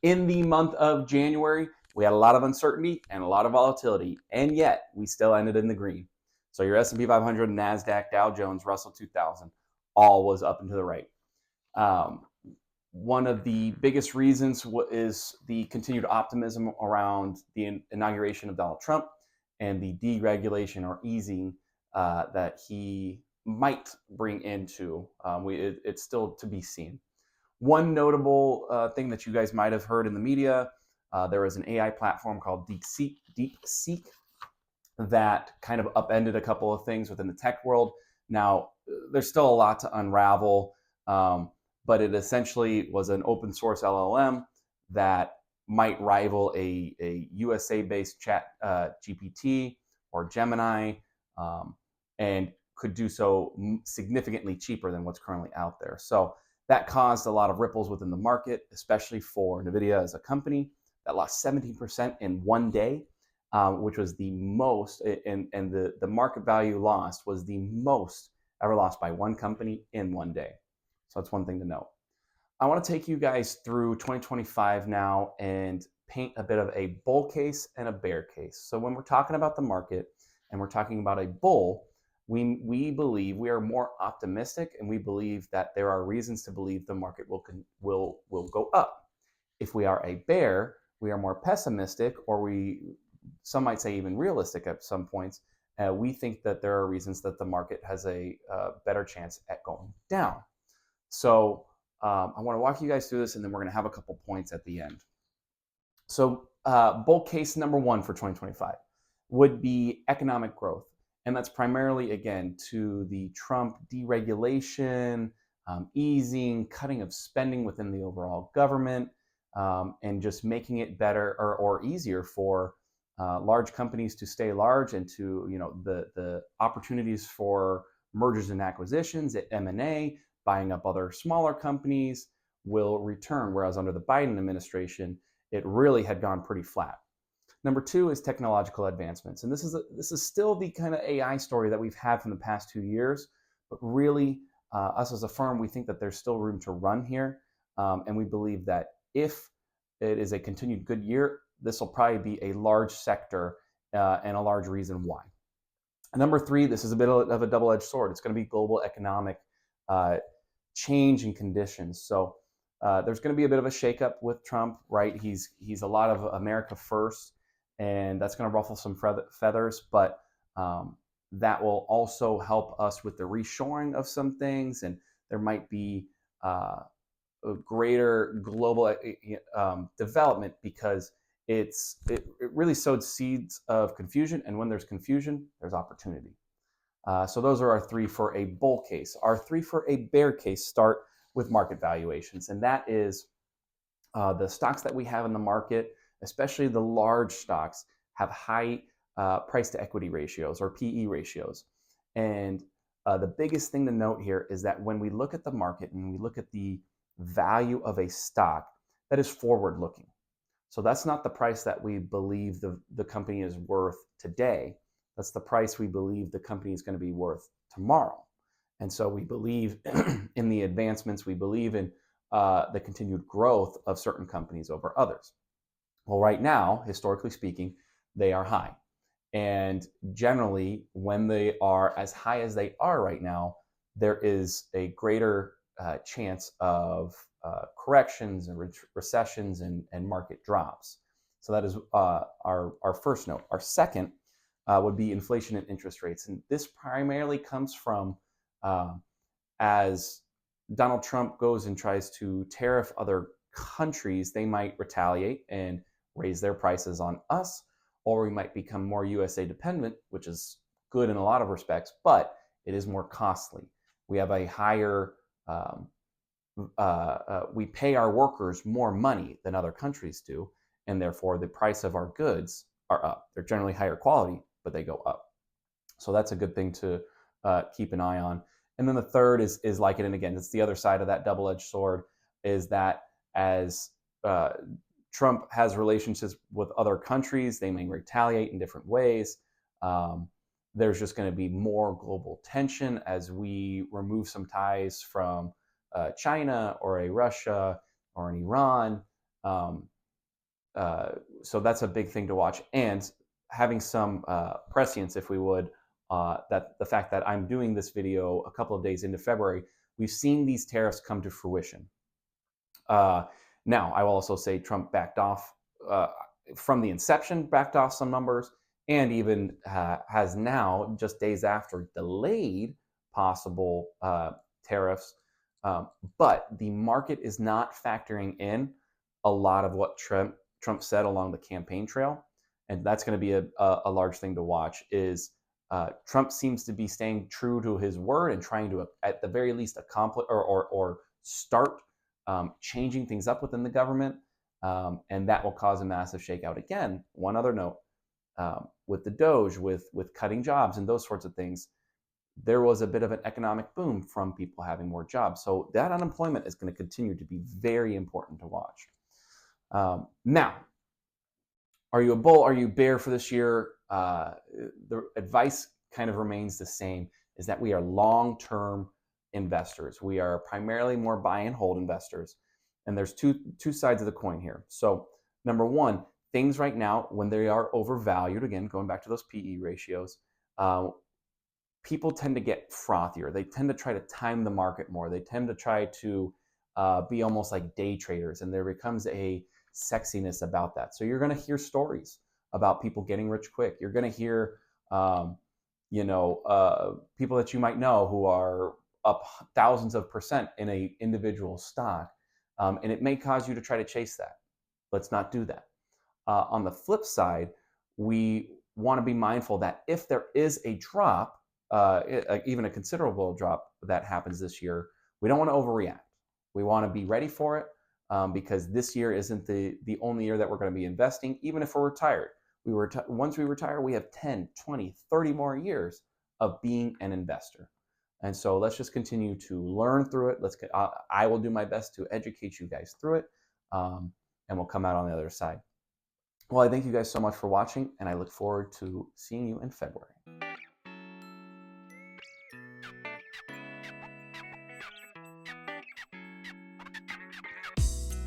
In the month of January, we had a lot of uncertainty and a lot of volatility, and yet we still ended in the green. So your S&P 500, NASDAQ, Dow Jones, Russell 2000, all was up and to the right. One of the biggest reasons is the continued optimism around the inauguration of Donald Trump and the deregulation or easing that he might bring into. It's still to be seen. One notable thing that you guys might have heard in the media, there is an AI platform called DeepSeek that kind of upended a couple of things within the tech world. Now, there's still a lot to unravel, but it essentially was an open source LLM that might rival a USA-based chat GPT or Gemini, and could do so significantly cheaper than what's currently out there. So that caused a lot of ripples within the market, especially for NVIDIA as a company that lost 17% in one day, which was the most, and the market value lost was the most ever lost by one company in one day. So that's one thing to note. I want to take you guys through 2025 now and paint a bit of a bull case and a bear case. So when we're talking about the market and we're talking about a bull, we believe we are more optimistic, and we believe that there are reasons to believe the market will go up. If we are a bear, we are more pessimistic, or some might say even realistic at some points. We think that there are reasons that the market has a better chance at going down. So I want to walk you guys through this, and then we're going to have a couple points at the end. So bull case number one for 2025 would be economic growth. And that's primarily, again, to the Trump deregulation, easing, cutting of spending within the overall government, and just making it better or easier for large companies to stay large, and to, the opportunities for mergers and acquisitions at M&A, buying up other smaller companies will return. Whereas under the Biden administration, it really had gone pretty flat. Number two is technological advancements. And this is still the kind of AI story that we've had from the past 2 years, but really us as a firm, we think that there's still room to run here. And we believe that if it is a continued good year, this will probably be a large sector and a large reason why. Number three, this is a bit of a double-edged sword. It's going to be global economic change and conditions. So there's going to be a bit of a shakeup with Trump, right? He's a lot of America first, and that's going to ruffle some feathers, but that will also help us with the reshoring of some things, and there might be a greater global development, because it really sowed seeds of confusion, and when there's confusion, there's opportunity. So those are our three for a bull case. Our three for a bear case start with market valuations, and that is the stocks that we have in the market, especially the large stocks, have high price to equity ratios, or PE ratios. And the biggest thing to note here is that when we look at the market and we look at the value of a stock, that is forward looking. So that's not the price that we believe the company is worth today. That's the price we believe the company is going to be worth tomorrow. And so we believe in the advancements, we believe in the continued growth of certain companies over others. Well, right now, historically speaking, they are high. And generally, when they are as high as they are right now, there is a greater chance of corrections and recessions and market drops. So that is our first note. Our second would be inflation and interest rates. And this primarily comes from as Donald Trump goes and tries to tariff other countries, they might retaliate and raise their prices on us, or we might become more USA dependent, which is good in a lot of respects, but it is more costly. We have a higher, we pay our workers more money than other countries do, and therefore the price of our goods are up. They're generally higher quality, but they go up. So that's a good thing to keep an eye on. And then the third is like it, and again, it's the other side of that double-edged sword, is that as Trump has relationships with other countries, they may retaliate in different ways. There's just going to be more global tension as we remove some ties from China or a Russia or an Iran. Um, so that's a big thing to watch, and having some prescience, if we would, that the fact that I'm doing this video a couple of days into February, we've seen these tariffs come to fruition. Uh, Now, I will also say Trump backed off uh, from the inception, backed off some numbers, and even has now, just days after, delayed possible tariffs. But the market is not factoring in a lot of what Trump said along the campaign trail, and that's going to be a large thing to watch. Is Trump seems to be staying true to his word and trying to, at the very least, accomplish or start changing things up within the government, and that will cause a massive shakeout. Again, one other note, with the Doge, with cutting jobs and those sorts of things, there was a bit of an economic boom from people having more jobs. So that unemployment is going to continue to be very important to watch. Now, are you a bull? Are you a bear for this year? The advice kind of remains the same, is that we are long-term investors. We are primarily more buy and hold investors. And there's two sides of the coin here. So number one, things right now, when they are overvalued, again, going back to those PE ratios, people tend to get frothier. They tend to try to time the market more. They tend to try to be almost like day traders, and there becomes a sexiness about that. So you're going to hear stories about people getting rich quick. You're going to hear, people that you might know who are up thousands of percent in a individual stock, and it may cause you to try to chase that. Let's not do that. On the flip side, we want to be mindful that if there is a drop, even a considerable drop that happens this year, we don't want to overreact. We want to be ready for it, because this year isn't the only year that we're going to be investing. Even if we're retired, once we retire, we have 10, 20, 30 more years of being an investor. And so let's just continue to learn through it. I will do my best to educate you guys through it, and we'll come out on the other side. Well, I thank you guys so much for watching, and I look forward to seeing you in February.